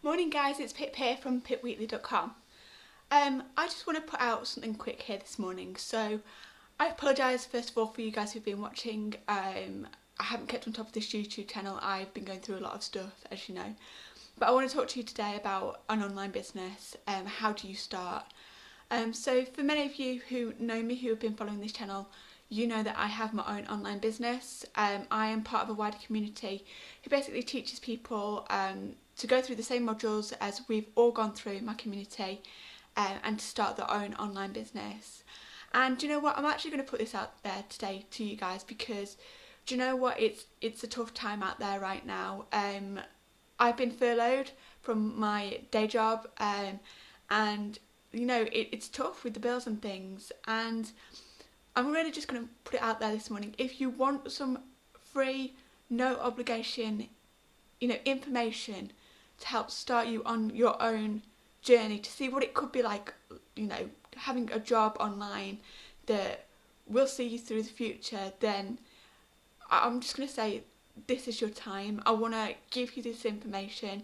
Morning guys, it's Pip here from pipweekly.com. I just want to put out something quick here this morning. So I apologise first of all for you guys who've been watching. I haven't kept on top of this YouTube channel. I've been going through a lot of stuff, as you know. But I want to talk to you today about an online business. How do you start? So for many of you who know me, who have been following this channel, you know that I have my own online business. I am part of a wider community who basically teaches people to go through the same modules as we've all gone through in my community and to start their own online business. And do you know what? I'm actually going to put this out there today to you guys because do you know what? It's a tough time out there right now. I've been furloughed from my day job and you know it's tough with the bills and things, and I'm really just going to put it out there this morning. If you want some free, no obligation, information to help start you on your own journey, to see what it could be like, having a job online that will see you through the future, then I'm just going to say this is your time. I want to give you this information,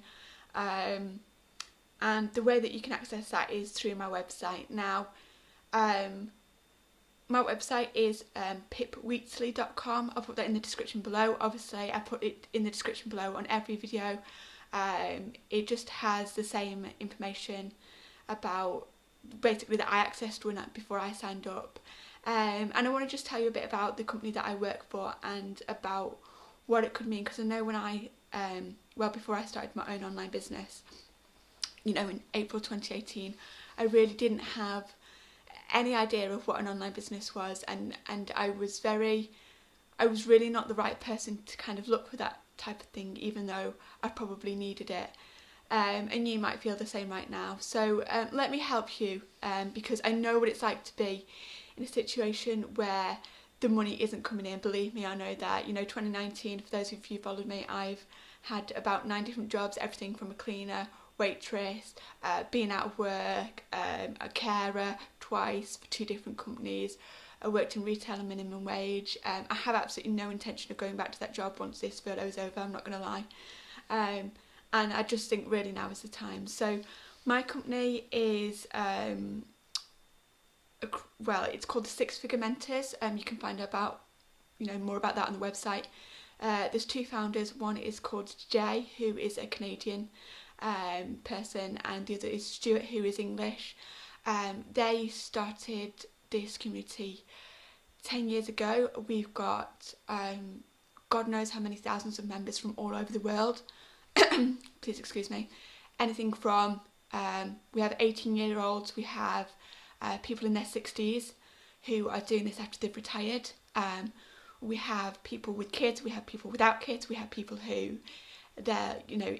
and the way that you can access that is through my website. Now, my website is pipweekly.com. I'll put that in the description below. Obviously, I put it in the description below on every video. It just has the same information about basically that I accessed before I signed up. And I want to just tell you a bit about the company that I work for and about what it could mean, because I know when before I started my own online business, in April 2018, I really didn't have any idea of what an online business was, and I was really not the right person to kind of look for that type of thing, even though I probably needed it. And you might feel the same right now. So let me help you, because I know what it's like to be in a situation where the money isn't coming in. Believe me, I know that. 2019, for those of you who followed me, I've had about 9 different jobs, everything from a cleaner, waitress, being out of work, a carer twice for 2 different companies. I worked in retail and minimum wage. I have absolutely no intention of going back to that job once this furlough is over, I'm not going to lie. And I just think really now is the time. So my company is, it's called the Six Figure Mentors. You can find about, more about that on the website. There's 2 founders. One is called Jay, who is a Canadian person, and the other is Stuart, who is English. They started this community 10 years ago. We've got God knows how many thousands of members from all over the world. Please excuse me. Anything from we have 18-year-olds, we have people in their 60s who are doing this after they've retired. We have people with kids, we have people without kids, we have people who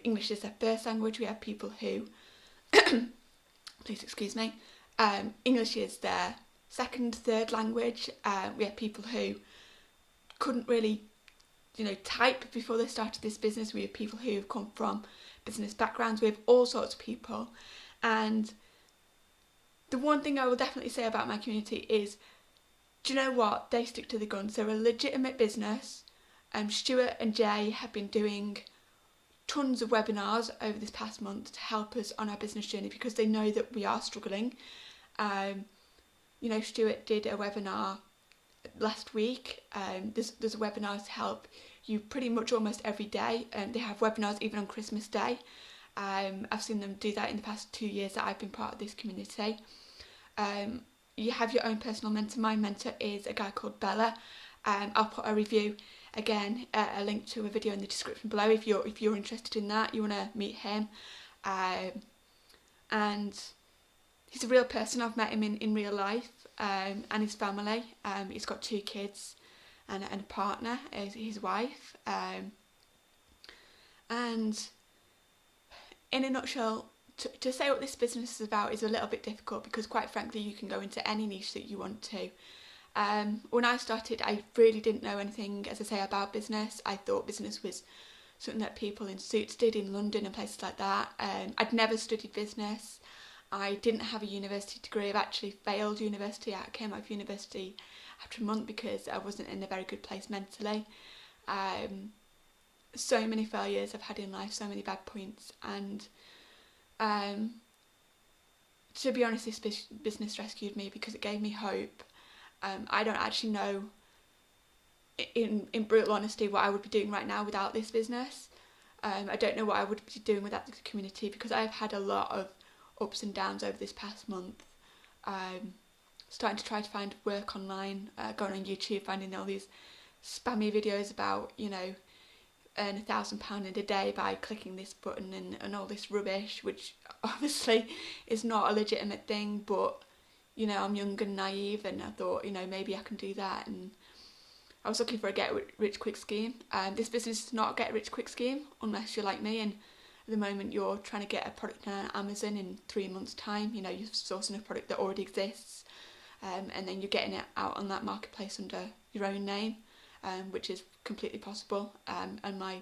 English is their first language. We have people who, please excuse me, English is their second, third language. We have people who couldn't really, type before they started this business. We have people who have come from business backgrounds. We have all sorts of people. And the one thing I will definitely say about my community is, do you know what? They stick to the guns. They're a legitimate business. Stuart and Jay have been doing tons of webinars over this past month to help us on our business journey because they know that we are struggling. Stuart did a webinar last week. There's a webinar to help you pretty much almost every day. They have webinars even on Christmas Day. I've seen them do that in the past 2 years that I've been part of this community. You have your own personal mentor. My mentor is a guy called Bella. I'll put a review, again, a link to a video in the description below if you're interested in that, you want to meet him. And he's a real person. I've met him in real life, and his family. He's got 2 kids and a partner, his wife. And in a nutshell, to say what this business is about is a little bit difficult because, quite frankly, you can go into any niche that you want to. When I started, I really didn't know anything, as I say, about business. I thought business was something that people in suits did in London and places like that. I'd never studied business. I didn't have a university degree. I've actually failed university. I came out of university after a month because I wasn't in a very good place mentally. So many failures I've had in life, so many bad points, and To be honest, this business rescued me because it gave me hope. I don't actually know, in brutal honesty, what I would be doing right now without this business. I don't know what I would be doing without the community, because I've had a lot of ups and downs over this past month. Starting to try to find work online, going on YouTube, finding all these spammy videos about, you know, earn £1,000 in a day by clicking this button and all this rubbish, which obviously is not a legitimate thing, but, you know, I'm young and naive, and I thought, you know, maybe I can do that, and I was looking for a get rich quick scheme. This business is not a get rich quick scheme unless you're like me, and at the moment you're trying to get a product on Amazon in 3 months' time. You know, you're sourcing a product that already exists, and then you're getting it out on that marketplace under your own name, which is completely possible. And my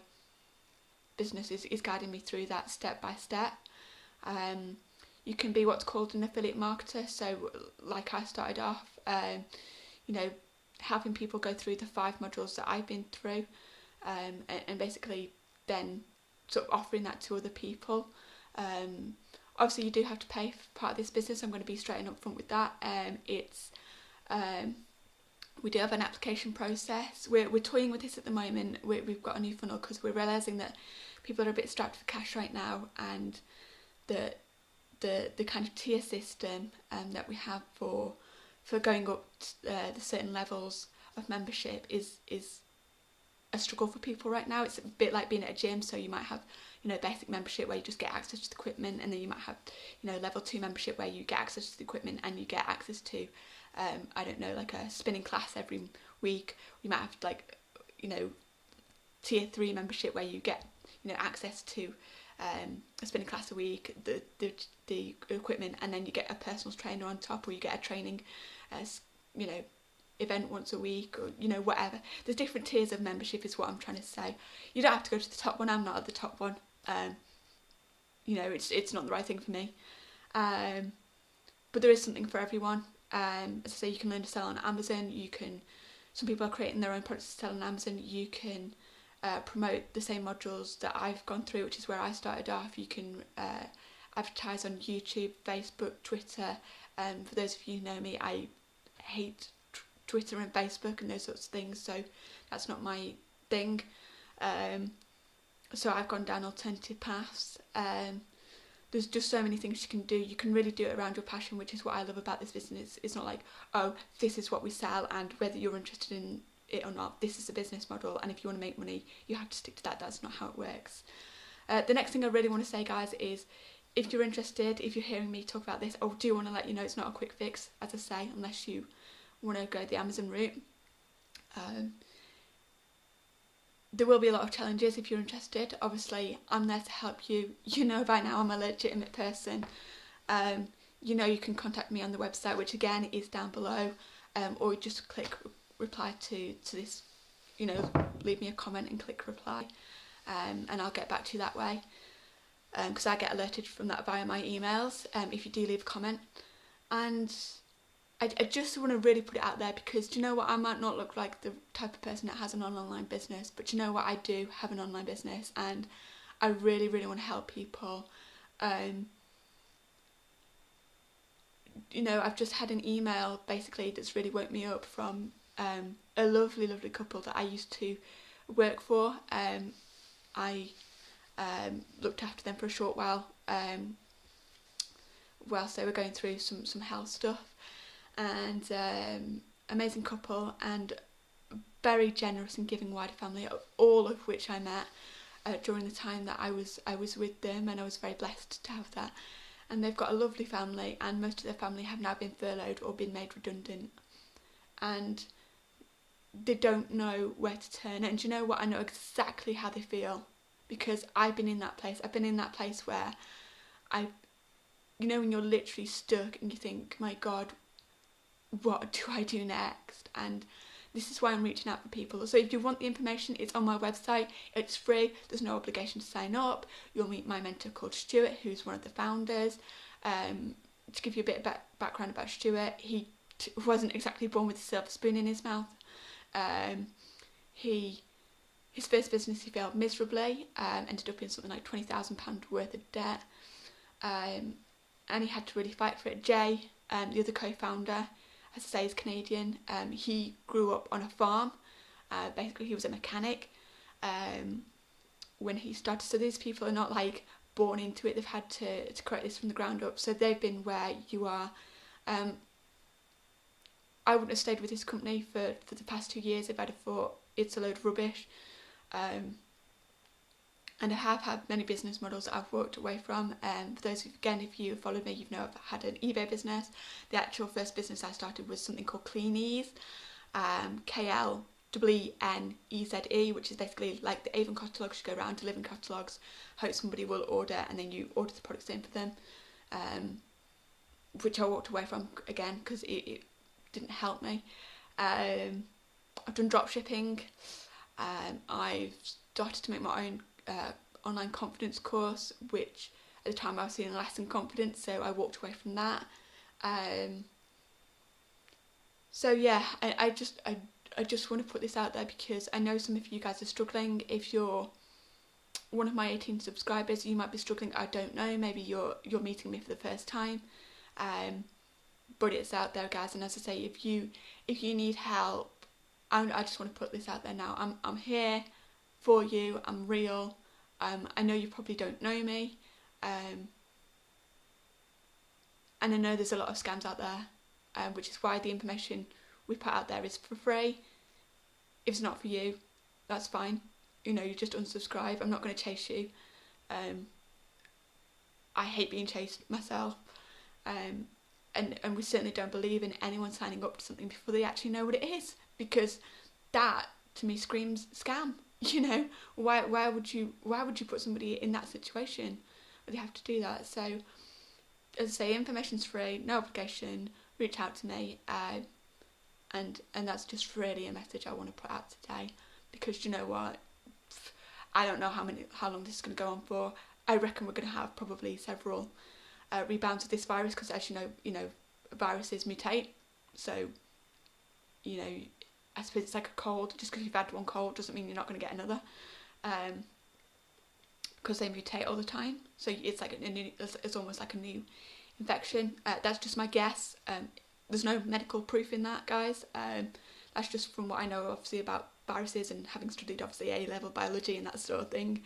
business is guiding me through that step by step. You can be what's called an affiliate marketer. So, like I started off, you know, helping people go through the 5 modules that I've been through, and basically then sort of offering that to other people. Obviously you do have to pay for part of this business. I'm going to be straight and upfront with that. We do have an application process. We're toying with this at the moment. We've got a new funnel because we're realising that people are a bit strapped for cash right now, and the kind of tier system that we have for going up the certain levels of membership is a struggle for people right now. It's a bit like being at a gym. So you might have, you know, basic membership where you just get access to the equipment, and then you might have, you know, level 2 membership where you get access to the equipment and you get access to, I don't know, like a spinning class every week. You might have, like, you know, tier 3 membership where you get, you know, access to a spinning class a week, the equipment, and then you get a personal trainer on top, or you get a training, you know, event once a week, or, you know, whatever. There's different tiers of membership is what I'm trying to say. You don't have to go to the top one. I'm not at the top one. You know, it's not the right thing for me. But there is something for everyone. As I say, you can learn to sell on Amazon. Some people are creating their own products to sell on Amazon. You can promote the same modules that I've gone through, which is where I started off. You can advertise on YouTube, Facebook, Twitter. For those of you who know me, I hate Twitter and Facebook and those sorts of things, so that's not my thing. So I've gone down alternative paths. There's just so many things you can do. You can really do it around your passion, which is what I love about this business. It's not like, oh, this is what we sell, and whether you're interested in it or not, this is a business model, and if you want to make money, you have to stick to that. That's not how it works. The next thing I really want to say, guys, is if you're interested, if you're hearing me talk about this, I do want to let you know it's not a quick fix, as I say, unless you want to go the Amazon route. There will be a lot of challenges if you're interested. Obviously, I'm there to help you. You know by now I'm a legitimate person. You know, you can contact me on the website, which again is down below, or just click reply to this, you know, leave me a comment and click reply, and I'll get back to you that way, because I get alerted from that via my emails if you do leave a comment. And I just want to really put it out there, because do you know what, I might not look like the type of person that has an online business, but do you know what, I do have an online business, and I really, really want to help people. You know, I've just had an email basically that's really woke me up from a lovely, lovely couple that I used to work for. I looked after them for a short while whilst they were going through some health stuff. And amazing couple, and very generous and giving wider family, all of which I met during the time that I was with them, and I was very blessed to have that. And they've got a lovely family, and most of their family have now been furloughed or been made redundant, and they don't know where to turn. And do you know what, I know exactly how they feel, because I've been in that place. I've been in that place where you know, when you're literally stuck and you think, my God, what do I do next? And this is why I'm reaching out for people. So if you want the information, it's on my website. It's free. There's no obligation to sign up. You'll meet my mentor called Stuart, who's one of the founders. To give you a bit of background about Stuart, he wasn't exactly born with a silver spoon in his mouth. His first business, he failed miserably, ended up in something like £20,000 worth of debt. and he had to really fight for it. Jay, the other co-founder, as I say, is Canadian. He grew up on a farm. Basically, he was a mechanic when he started. So these people are not like born into it. They've had to create this from the ground up. So they've been where you are. I wouldn't have stayed with this company for the past 2 years if I'd have thought it's a load of rubbish. And I have had many business models that I've walked away from. For those, again, if you followed me, you know I've had an eBay business. The actual first business I started was something called Cleaneze, KLEENEZE, which is basically like the Avon catalogues. You go around delivering catalogues, hope somebody will order, and then you order the products in for them, which I walked away from again because it didn't help me. I've done drop shipping. I've started to make my own online confidence course, which at the time I was feeling less than confident, so I walked away from that. So yeah, I just want to put this out there because I know some of you guys are struggling. If you're one of my 18 subscribers, you might be struggling. I don't know, maybe you're meeting me for the first time, but it's out there, guys. And as I say, if you need help, I just want to put this out there now. I'm here for you. I'm real. I know you probably don't know me, and I know there's a lot of scams out there, which is why the information we put out there is for free. If it's not for you, that's fine. You know, you just unsubscribe. I'm not going to chase you. I hate being chased myself, and we certainly don't believe in anyone signing up to something before they actually know what it is, because that to me screams scam. You know, why would you put somebody in that situation where they have to do that? So, as I say, information's free, no obligation. Reach out to me, and that's just really a message I want to put out today, because you know what, I don't know how long this is going to go on for. I reckon we're going to have probably several rebounds of this virus, because as you know, viruses mutate. So, you know, I suppose it's like a cold. Just because you've had one cold doesn't mean you're not going to get another, because they mutate all the time. So it's like it's almost like a new infection. That's just my guess. There's no medical proof in that, guys. That's just from what I know, obviously, about viruses and having studied obviously A-level biology and that sort of thing.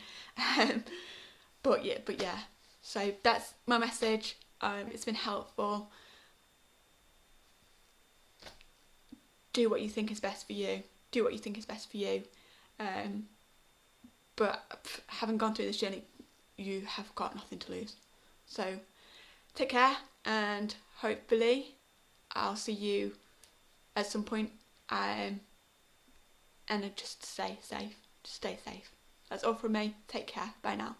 But yeah. So that's my message. It's been helpful. Do what you think is best for you. Do what you think is best for you. But having gone through this journey, you have got nothing to lose. So take care, and hopefully I'll see you at some point. And just stay safe. Just stay safe. That's all from me. Take care. Bye now.